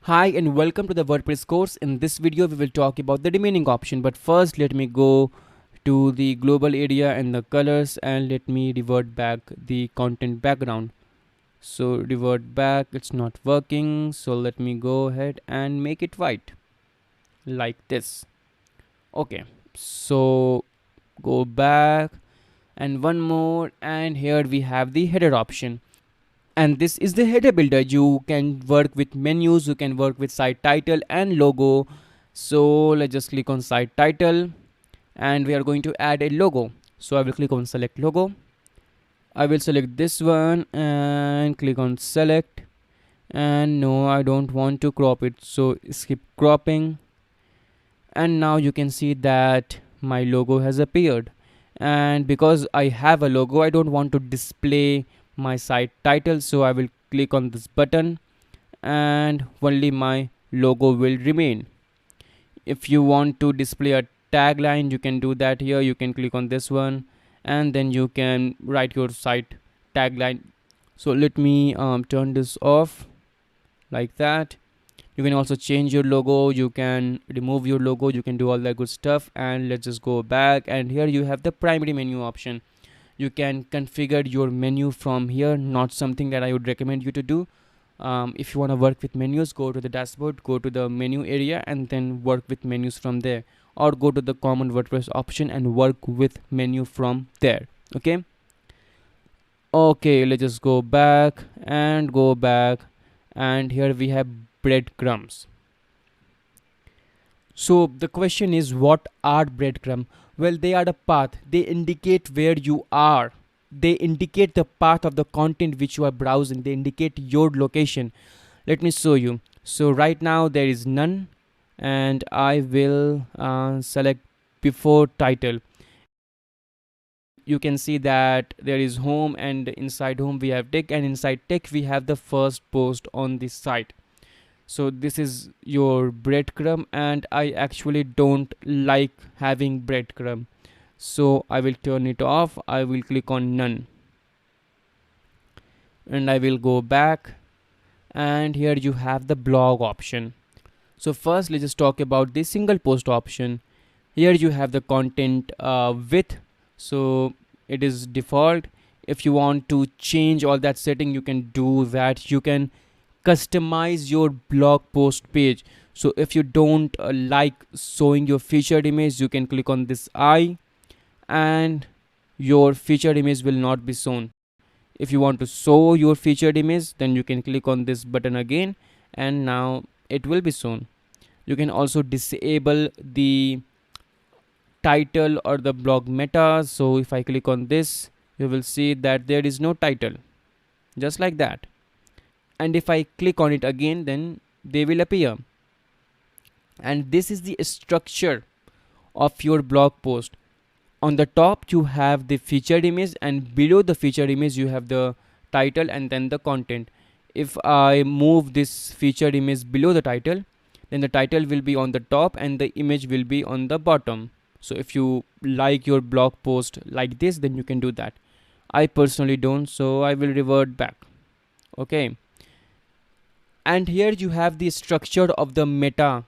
Hi and welcome to the WordPress course. In this video we will talk about the remaining option, but first let me go to the global area and the colors and let me revert back the content background. So revert back, it's not working, so let me go ahead and make it white like this. Okay, so go back and one more, and here we have the header option. And this is the header builder. You can work with menus, you can work with site title and logo. So let's just click on site title and we are going to add a logo. So I will click on select logo. I will select this one and click on select, and no, I don't want to crop it, so skip cropping. And now you can see that my logo has appeared, and because I have a logo I don't want to display my site title, so I will click on this button and only my logo will remain. If you want to display a tagline, you can do that here. You can click on this one and then you can write your site tagline. So let me turn this off like that. You can also change your logo, you can remove your logo, you can do all that good stuff. And let's just go back, and here you have the primary menu option. You can configure your menu from here, not something that I would recommend you to do. If you want to work with menus, go to the dashboard, go to the menu area and then work with menus from there, or go to the common WordPress option and work with menu from there. Okay, let's just go back, and here we have breadcrumbs. So the question is, what are breadcrumbs? Well, they are the path. They indicate where you are. They indicate the path of the content which you are browsing. They indicate your location. Let me show you. So right now there is none, and I will select before title. You can see that there is home, and inside home we have tech, and inside tech we have the first post on this site. So this is your breadcrumb, and I actually don't like having breadcrumb, so I will turn it off. I will click on none and I will go back, and here you have the blog option. So first let's just talk about the single post option. Here you have the content width, so it is default. If you want to change all that setting, you can do that. You can customize your blog post page. So if you don't like showing your featured image, you can click on this eye and your featured image will not be shown. If you want to show your featured image, then you can click on this button again and now it will be shown. You can also disable the title or the blog meta. So if I click on this, you will see that there is no title, just like that. And if I click on it again, then they will appear. And this is the structure of your blog post. On the top you have the featured image, and below the featured image you have the title and then the content. If I move this featured image below the title, then the title will be on the top and the image will be on the bottom. So if you like your blog post like this, then you can do that. I personally don't, so I will revert back. Okay, and here you have the structure of the meta.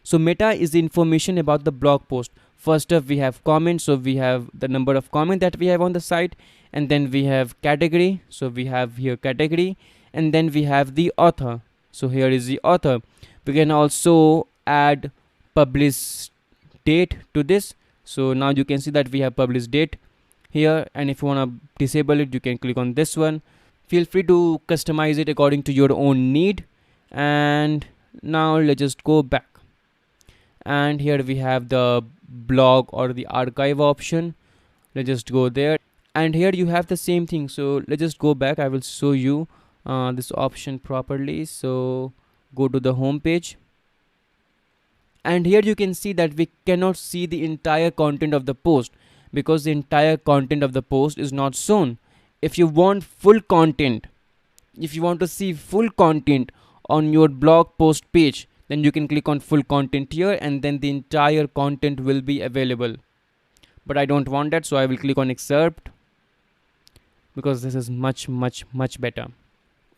So meta is the information about the blog post. First up we have comments, so we have the number of comments that we have on the site, and then we have category, so we have here category, and then we have the author. So here is the author. We can also add publish date to this. So now you can see that we have published date here, and if you want to disable it, you can click on this one. Feel free to customize it according to your own need. And now let's just go back, and here we have the blog or the archive option. Let's just go there, and here you have the same thing. So let's just go back. I will show you this option properly. So go to the home page, and here you can see that we cannot see the entire content of the post because the entire content of the post is not shown. If you want full content, if you want to see full content on your blog post page, then you can click on full content here, and then the entire content will be available. But I don't want that, so I will click on excerpt because this is much better.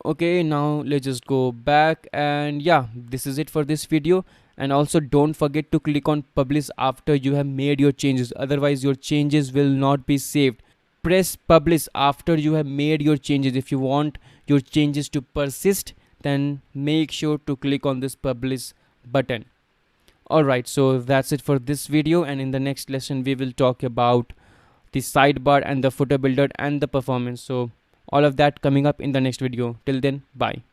Okay, now let's just go back, and yeah, this is it for this video. And also don't forget to click on publish after you have made your changes, otherwise your changes will not be saved. Press publish after you have made your changes. If you want your changes to persist, then make sure to click on this publish button. Alright, so that's it for this video, and in the next lesson we will talk about the sidebar and the footer builder and the performance. So all of that coming up in the next video. Till then, bye.